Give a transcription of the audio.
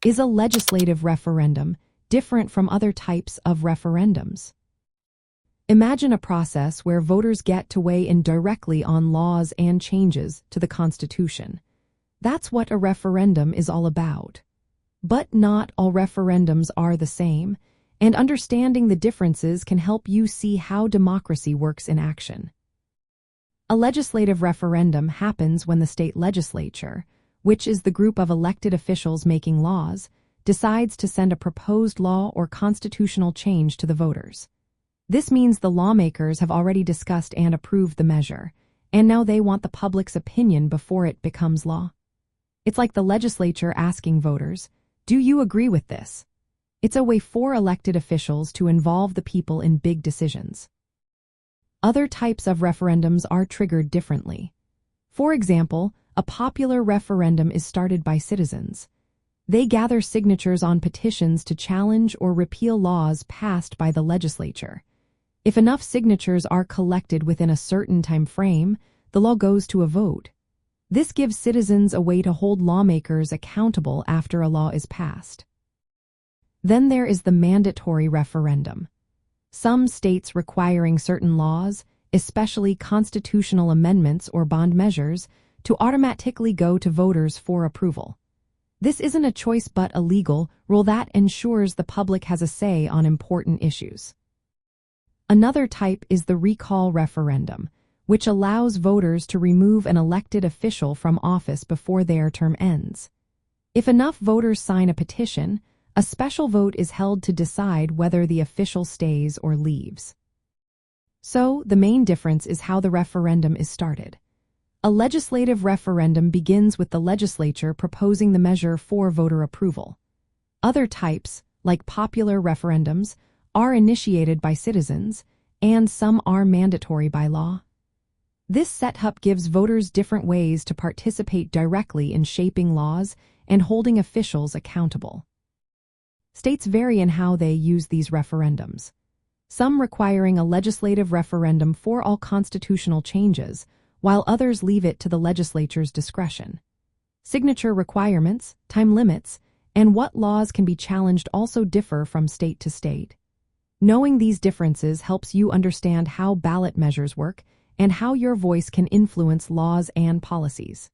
Is a legislative referendum different from other types of referendums? Imagine a process where voters get to weigh in directly on laws and changes to the Constitution. That's what a referendum is all about. But not all referendums are the same, and understanding the differences can help you see how democracy works in action. A legislative referendum happens when the state legislature, which is the group of elected officials making laws, decides to send a proposed law or constitutional change to the voters. This means the lawmakers have already discussed and approved the measure, and now they want the public's opinion before it becomes law. It's like the legislature asking voters, "Do you agree with this?" It's a way for elected officials to involve the people in big decisions. Other types of referendums are triggered differently. For example, a popular referendum is started by citizens. They gather signatures on petitions to challenge or repeal laws passed by the legislature. If enough signatures are collected within a certain time frame, the law goes to a vote. This gives citizens a way to hold lawmakers accountable after a law is passed. Then there is the mandatory referendum. Some states requiring certain laws, especially constitutional amendments or bond measures, to automatically go to voters for approval. This isn't a choice but a legal rule that ensures the public has a say on important issues. Another type is the recall referendum, which allows voters to remove an elected official from office before their term ends. If enough voters sign a petition, a special vote is held to decide whether the official stays or leaves. So, the main difference is how the referendum is started. A legislative referendum begins with the legislature proposing the measure for voter approval. Other types, like popular referendums, are initiated by citizens, and some are mandatory by law. This setup gives voters different ways to participate directly in shaping laws and holding officials accountable. States vary in how they use these referendums, some requiring a legislative referendum for all constitutional changes, while others leave it to the legislature's discretion. Signature requirements, time limits, and what laws can be challenged also differ from state to state. Knowing these differences helps you understand how ballot measures work and how your voice can influence laws and policies.